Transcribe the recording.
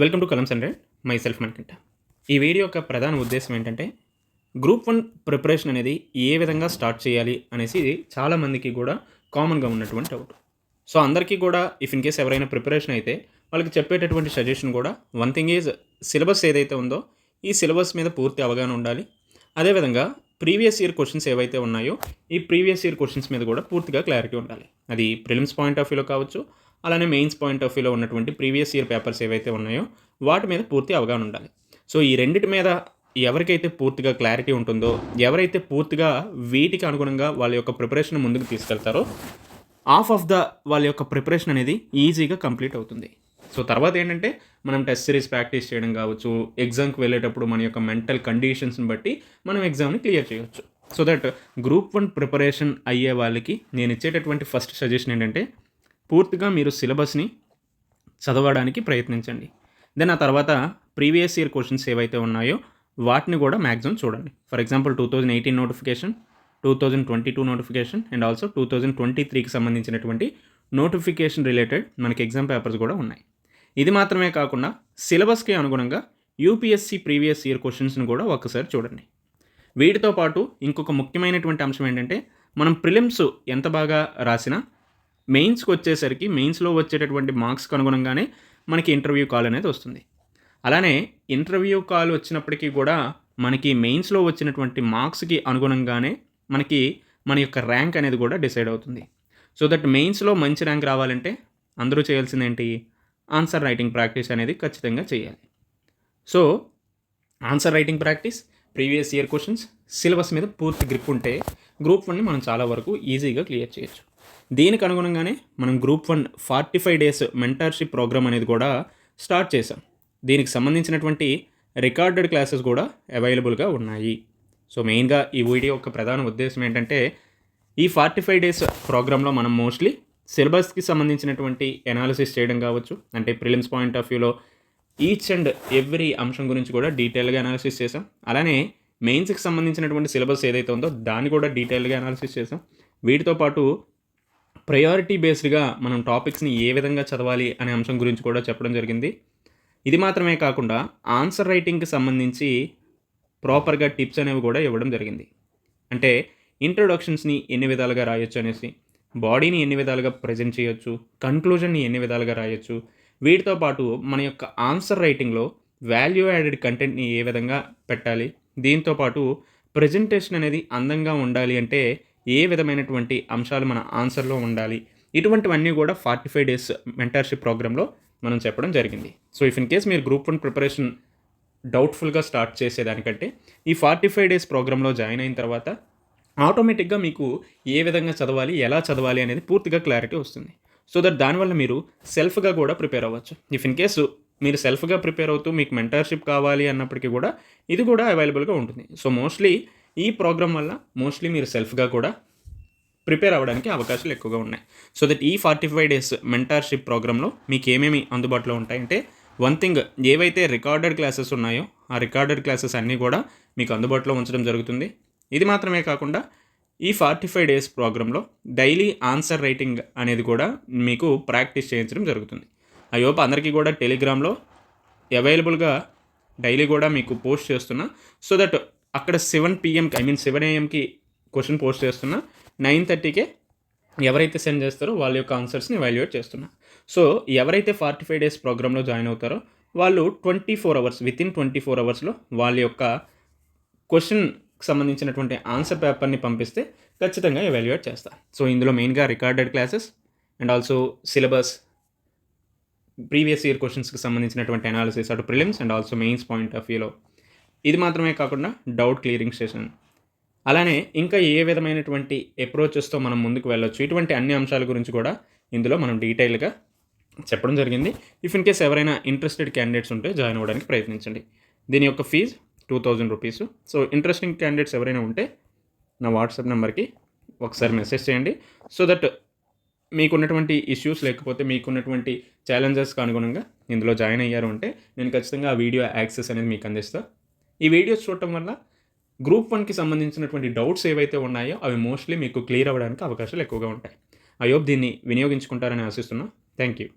Welcome to columns hundred. Myself Manikanta. ఈ video యొక్క ప్రధాన ఉద్దేశ్యం ఏంటంటే, గ్రూప్ 1 ప్రిపరేషన్ అనేది ఏ విధంగా స్టార్ట్ చేయాలి అనేసి చాలామందికి కూడా కామన్‌గా ఉన్నటువంటి డౌట్. సో, అందరికీ కూడా ఇఫ్ ఇన్ కేస్ ఎవరైనా ప్రిపరేషన్ అయితే వాళ్ళకి చెప్పేటటువంటి సజెషన్ కూడా వన్ థింగ్ ఈజ్ సిలబస్ ఏదైతే ఉందో ఈ సిలబస్ మీద పూర్తి అవగాహన ఉండాలి. అదేవిధంగా ప్రీవియస్ ఇయర్ క్వెషన్స్ ఏవైతే ఉన్నాయో ఈ ప్రీవియస్ ఇయర్ క్వెషన్స్ మీద కూడా పూర్తిగా క్లారిటీ ఉండాలి. అది ప్రిలిమ్స్ పాయింట్ ఆఫ్ వ్యూలో కావచ్చు, అలానే మెయిన్స్ పాయింట్ ఆఫ్ వ్యూలో ఉన్నటువంటి ప్రీవియస్ ఇయర్ పేపర్స్ ఏవైతే ఉన్నాయో వాటి మీద పూర్తి అవగాహన ఉండాలి. సో, ఈ రెండిటి మీద ఎవరికైతే పూర్తిగా క్లారిటీ ఉంటుందో, ఎవరైతే పూర్తిగా వీటికి అనుగుణంగా వాళ్ళ యొక్క ప్రిపరేషన్ ముందుకు తీసుకెళ్తారో హాఫ్ ఆఫ్ వాళ్ళ యొక్క ప్రిపరేషన్ అనేది ఈజీగా కంప్లీట్ అవుతుంది. సో, తర్వాత ఏంటంటే మనం టెస్ట్ సిరీస్ ప్రాక్టీస్ చేయడం కావచ్చు, ఎగ్జామ్కి వెళ్ళేటప్పుడు మన యొక్క మెంటల్ కండిషన్స్ని బట్టి మనం ఎగ్జామ్ని క్లియర్ చేయవచ్చు. సో దట్ గ్రూప్ 1 ప్రిపరేషన్ అయ్యే వాళ్ళకి నేను ఇచ్చేటటువంటి ఫస్ట్ సజెషన్ ఏంటంటే, పూర్తిగా మీరు సిలబస్ని చదవడానికి ప్రయత్నించండి. దెన్ ఆ తర్వాత ప్రీవియస్ ఇయర్ క్వశ్చన్స్ ఏవైతే ఉన్నాయో వాటిని కూడా మ్యాక్సిమం చూడండి. For example 2018 notification, 2022 notification and also 2023కి సంబంధించినటువంటి నోటిఫికేషన్ రిలేటెడ్ మనకి ఎగ్జామ్ పేపర్స్ కూడా ఉన్నాయి. ఇది మాత్రమే కాకుండా సిలబస్కి అనుగుణంగా యూపీఎస్సీ ప్రీవియస్ ఇయర్ క్వశ్చన్స్ని కూడా ఒక్కసారి చూడండి. వీటితో పాటు ఇంకొక ముఖ్యమైనటువంటి అంశం ఏంటంటే, మనం ప్రిలిమ్స్ ఎంత బాగా రాసినా మెయిన్స్కి వచ్చేసరికి మెయిన్స్లో వచ్చేటటువంటి మార్క్స్కి అనుగుణంగానే మనకి ఇంటర్వ్యూ కాల్ అనేది వస్తుంది. అలానే ఇంటర్వ్యూ కాల్ వచ్చినప్పటికీ కూడా మనకి మెయిన్స్లో వచ్చినటువంటి మార్క్స్కి అనుగుణంగానే మనకి మన యొక్క ర్యాంక్ అనేది కూడా డిసైడ్ అవుతుంది. సో దట్ మెయిన్స్లో మంచి ర్యాంక్ రావాలంటే అందరూ చేయాల్సింది ఏంటి? ఆన్సర్ రైటింగ్ ప్రాక్టీస్ అనేది ఖచ్చితంగా చేయాలి. So answer writing practice, previous year questions, syllabus మీద పూర్తి గ్రిప్ ఉంటే గ్రూప్ 1ని మనం చాలా వరకు ఈజీగా క్లియర్ చేయొచ్చు. దీనికి అనుగుణంగానే మనం గ్రూప్ 1 45 డేస్ మెంటర్షిప్ ప్రోగ్రామ్ అనేది కూడా స్టార్ట్ చేసాం. దీనికి సంబంధించినటువంటి రికార్డెడ్ క్లాసెస్ కూడా అవైలబుల్గా ఉన్నాయి. సో మెయిన్గా ఈ వీడియో యొక్క ప్రధాన ఉద్దేశం ఏంటంటే, ఈ 45 డేస్ ప్రోగ్రాంలో మనం మోస్ట్లీ సిలబస్కి సంబంధించినటువంటి ఎనాలిసిస్ చేయడం కావచ్చు, అంటే ప్రిలిమ్స్ పాయింట్ ఆఫ్ వ్యూలో ఈచ్ అండ్ ఎవ్రీ అంశం గురించి కూడా డీటెయిల్గా అనాలిసిస్ చేసాం. అలానే మెయిన్స్కి సంబంధించినటువంటి సిలబస్ ఏదైతే ఉందో దాన్ని కూడా డీటెయిల్గా అనాలిసిస్ చేసాం. వీటితో పాటు ప్రయారిటీ బేస్డ్గా మనం టాపిక్స్ని ఏ విధంగా చదవాలి అనే అంశం గురించి కూడా చెప్పడం జరిగింది. ఇది మాత్రమే కాకుండా ఆన్సర్ రైటింగ్కి సంబంధించి ప్రాపర్గా టిప్స్ అనేవి కూడా ఇవ్వడం జరిగింది. అంటే ఇంట్రొడక్షన్స్ని ఎన్ని విధాలుగా రాయొచ్చు అనేసి, బాడీని ఎన్ని విధాలుగా ప్రజెంట్ చేయొచ్చు, కన్క్లూజన్ని ఎన్ని విధాలుగా రాయొచ్చు, వీటితో పాటు మన యొక్క ఆన్సర్ రైటింగ్లో వాల్యూ యాడెడ్ కంటెంట్ని ఏ విధంగా పెట్టాలి, దీంతో పాటు ప్రజెంటేషన్ అనేది అందంగా ఉండాలి అంటే ఏ విధమైనటువంటి అంశాలు మన ఆన్సర్లో ఉండాలి, ఇటువంటివన్నీ కూడా 45 డేస్ మెంటర్షిప్ ప్రోగ్రాంలో మనం చెప్పడం జరిగింది. సో ఇఫ్ ఇన్ కేస్ మీరు గ్రూప్ 1 ప్రిపరేషన్ డౌట్ఫుల్గా స్టార్ట్ చేసేదానికంటే ఈ 45 డేస్ ప్రోగ్రాంలో జాయిన్ అయిన తర్వాత ఆటోమేటిక్గా మీకు ఏ విధంగా చదవాలి, ఎలా చదవాలి అనేది పూర్తిగా క్లారిటీ వస్తుంది. సో దట్ దానివల్ల మీరు సెల్ఫ్గా కూడా ప్రిపేర్ అవ్వచ్చు. ఇఫ్ ఇన్ కేసు మీరు సెల్ఫ్గా ప్రిపేర్ అవుతూ మీకు మెంటర్షిప్ కావాలి అన్నప్పటికీ కూడా ఇది కూడా అవైలబుల్గా ఉంటుంది. సో మోస్ట్లీ ఈ ప్రోగ్రామ్ వల్ల మోస్ట్లీ మీరు సెల్ఫ్గా కూడా ప్రిపేర్ అవ్వడానికి అవకాశాలు ఎక్కువగా ఉన్నాయి. సో దట్ ఈ 45 డేస్ మెంటర్షిప్ ప్రోగ్రాంలో మీకు ఏమేమి అందుబాటులో ఉంటాయంటే, వన్ థింగ్, ఏవైతే రికార్డెడ్ క్లాసెస్ ఉన్నాయో ఆ రికార్డెడ్ క్లాసెస్ అన్నీ కూడా మీకు అందుబాటులో ఉంచడం జరుగుతుంది. ఇది మాత్రమే కాకుండా ఈ 45 డేస్ ప్రోగ్రాంలో డైలీ ఆన్సర్ రైటింగ్ అనేది కూడా మీకు ప్రాక్టీస్ చేయించడం జరుగుతుంది. ఐ హోప్ అందరికీ కూడా టెలిగ్రామ్లో అవైలబుల్గా డైలీ కూడా మీకు పోస్ట్ చేస్తున్నా. సో దట్ అక్కడ 7 AM క్వశ్చన్ పోస్ట్ చేస్తున్నా, 9:30కే ఎవరైతే సెండ్ చేస్తారో వాళ్ళ యొక్క ఆన్సర్స్ని ఎవాల్యుయేట్ చేస్తున్నా. సో ఎవరైతే 45 డేస్ ప్రోగ్రాంలో జాయిన్ అవుతారో వాళ్ళు 24 అవర్స్, వితిన్ 24 అవర్స్లో వాళ్ళ యొక్క క్వశ్చన్కి సంబంధించినటువంటి ఆన్సర్ పేపర్ని పంపిస్తే ఖచ్చితంగా ఎవాల్యుయేట్ చేస్తా. సో ఇందులో మెయిన్గా recorded classes and also syllabus, previous year క్వశ్చన్స్కి సంబంధించినటువంటి అనాలిసిస్, అటు prelims and also mains point of వ్యూలో. ఇది మాత్రమే కాకుండా డౌట్ క్లియరింగ్ సెషన్, అలానే ఇంకా ఏ విధమైనటువంటి అప్రోచెస్తో మనం ముందుకు వెళ్ళొచ్చు, ఇటువంటి అన్ని అంశాల గురించి కూడా ఇందులో మనం డీటెయిల్గా చెప్పడం జరిగింది. ఇఫ్ ఇన్ కేస్ ఎవరైనా ఇంట్రెస్టెడ్ క్యాండిడేట్స్ ఉంటే జాయిన్ అవ్వడానికి ప్రయత్నించండి. దీని యొక్క fee 2000 rupees. So interesting candidates ఎవరైనా ఉంటే నా వాట్సాప్ నెంబర్కి ఒకసారి మెసేజ్ చేయండి. సో దట్ మీకున్నటువంటి ఇష్యూస్ లేకపోతే మీకున్నటువంటి ఛాలెంజెస్కి అనుగుణంగా ఇందులో జాయిన్ అయ్యారు అంటే నేను ఖచ్చితంగా ఆ వీడియో యాక్సెస్ అనేది మీకు అందిస్తాను. ఈ వీడియోస్ చూడటం వల్ల గ్రూప్ 1కి సంబంధించినటువంటి డౌట్స్ ఏవైతే ఉన్నాయో అవి మోస్ట్లీ మీకు క్లియర్ అవ్వడానికి అవకాశాలు ఎక్కువగా ఉంటాయి. ఐ హోప్ దీన్ని వినియోగించుకుంటారని ఆశిస్తున్నాను. Thank you.